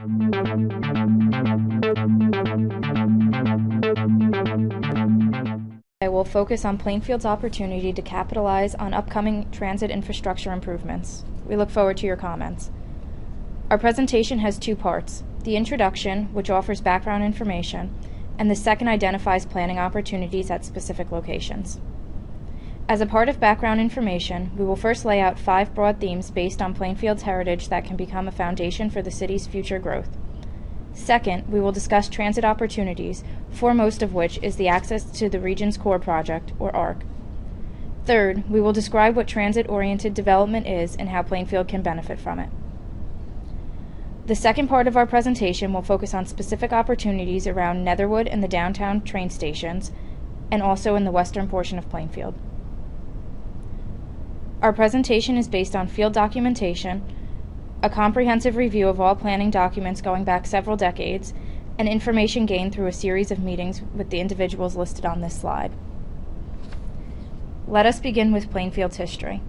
I will focus on Plainfield's opportunity to capitalize on upcoming transit infrastructure improvements. We look forward to your comments. Our presentation has two parts: the introduction, which offers background information, and the second identifies planning opportunities at specific locations. As a part of background information, we will first lay out 5 broad themes based on Plainfield's heritage that can become a foundation for the city's future growth. Second, we will discuss transit opportunities, foremost of which is the access to the region's core project, or ARC. Third, we will describe what transit-oriented development is and how Plainfield can benefit from it. The second part of our presentation will focus on specific opportunities around Netherwood and the downtown train stations, and also in the western portion of Plainfield. Our presentation is based on field documentation, a comprehensive review of all planning documents going back several decades, and information gained through a series of meetings with the individuals listed on this slide. Let us begin with Plainfield's history.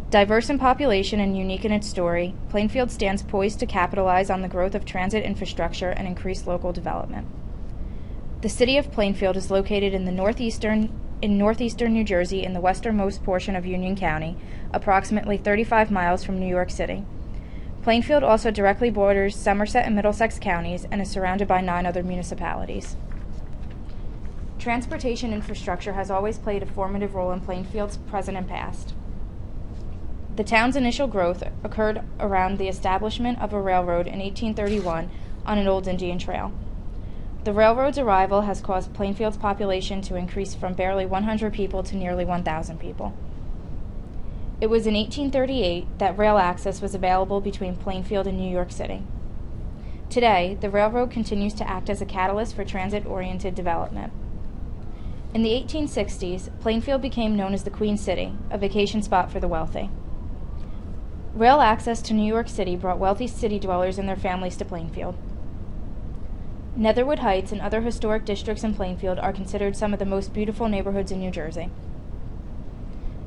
Diverse in population and unique in its story, Plainfield stands poised to capitalize on the growth of transit infrastructure and increase local development. The city of Plainfield is located in northeastern New Jersey in the westernmost portion of Union County, approximately 35 miles from New York City. Plainfield also directly borders Somerset and Middlesex counties and is surrounded by 9 other municipalities. Transportation infrastructure has always played a formative role in Plainfield's present and past. The town's initial growth occurred around the establishment of a railroad in 1831 on an old Indian trail. The railroad's arrival has caused Plainfield's population to increase from barely 100 people to nearly 1,000 people. It was in 1838 that rail access was available between Plainfield and New York City. Today, the railroad continues to act as a catalyst for transit-oriented development. In the 1860s, Plainfield became known as the Queen City, a vacation spot for the wealthy. Rail access to New York City brought wealthy city dwellers and their families to Plainfield. Netherwood Heights and other historic districts in Plainfield are considered some of the most beautiful neighborhoods in New Jersey.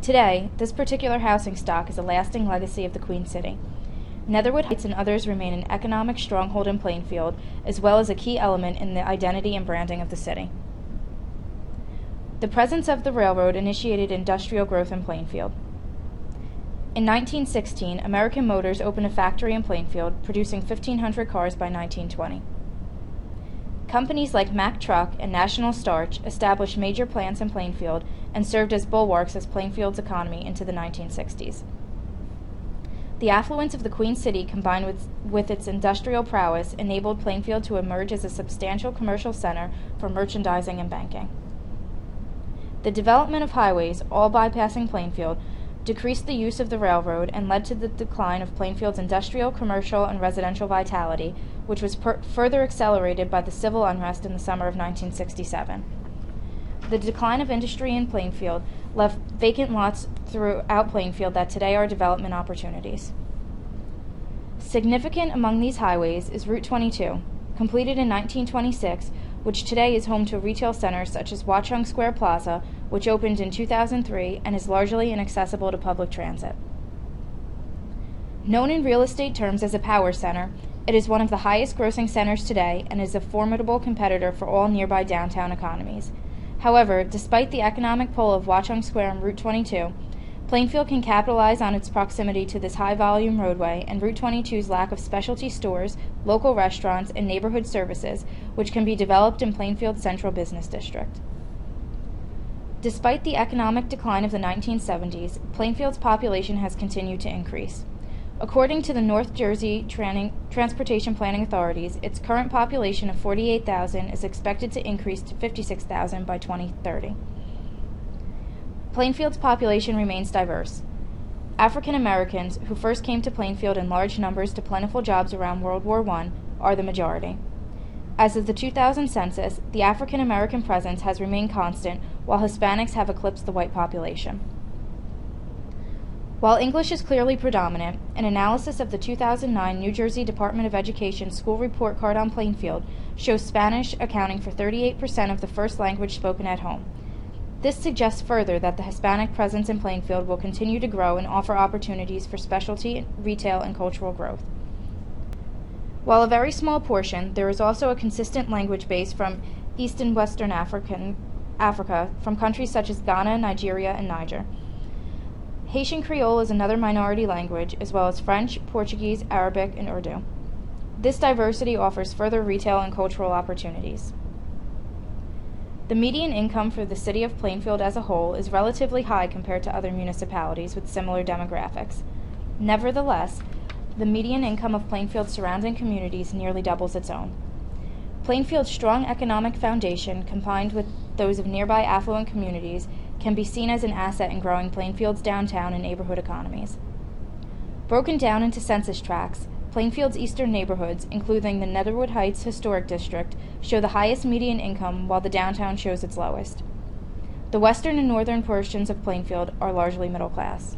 Today, this particular housing stock is a lasting legacy of the Queen City. Netherwood Heights and others remain an economic stronghold in Plainfield, as well as a key element in the identity and branding of the city. The presence of the railroad initiated industrial growth in Plainfield. In 1916, American Motors opened a factory in Plainfield, producing 1,500 cars by 1920. Companies like Mack Truck and National Starch established major plants in Plainfield and served as bulwarks as Plainfield's economy into the 1960s. The affluence of the Queen City combined with its industrial prowess enabled Plainfield to emerge as a substantial commercial center for merchandising and banking. The development of highways, all bypassing Plainfield, decreased the use of the railroad and led to the decline of Plainfield's industrial, commercial, and residential vitality, which was further accelerated by the civil unrest in the summer of 1967. The decline of industry in Plainfield left vacant lots throughout Plainfield that today are development opportunities. Significant among these highways is Route 22, completed in 1926, which today is home to retail centers such as Watchung Square Plaza, which opened in 2003 and is largely inaccessible to public transit. Known in real estate terms as a power center, it is one of the highest grossing centers today and is a formidable competitor for all nearby downtown economies. However, despite the economic pull of Watchung Square and Route 22, Plainfield can capitalize on its proximity to this high-volume roadway and Route 22's lack of specialty stores, local restaurants, and neighborhood services, which can be developed in Plainfield's central business district. Despite the economic decline of the 1970s, Plainfield's population has continued to increase. According to the North Jersey Transportation Planning Authorities, its current population of 48,000 is expected to increase to 56,000 by 2030. Plainfield's population remains diverse. African Americans, who first came to Plainfield in large numbers to plentiful jobs around World War I, are the majority. As of the 2000 census, the African American presence has remained constant, while Hispanics have eclipsed the white population. While English is clearly predominant, an analysis of the 2009 New Jersey Department of Education school report card on Plainfield shows Spanish accounting for 38% of the first language spoken at home. This suggests further that the Hispanic presence in Plainfield will continue to grow and offer opportunities for specialty, retail, and cultural growth. While a very small portion, there is also a consistent language base from East and Western Africa, from countries such as Ghana, Nigeria, and Niger. Haitian Creole is another minority language, as well as French, Portuguese, Arabic, and Urdu. This diversity offers further retail and cultural opportunities. The median income for the city of Plainfield as a whole is relatively high compared to other municipalities with similar demographics. Nevertheless, the median income of Plainfield's surrounding communities nearly doubles its own. Plainfield's strong economic foundation, combined with those of nearby affluent communities, can be seen as an asset in growing Plainfield's downtown and neighborhood economies. Broken down into census tracts, Plainfield's eastern neighborhoods, including the Netherwood Heights Historic District, show the highest median income, while the downtown shows its lowest. The western and northern portions of Plainfield are largely middle class.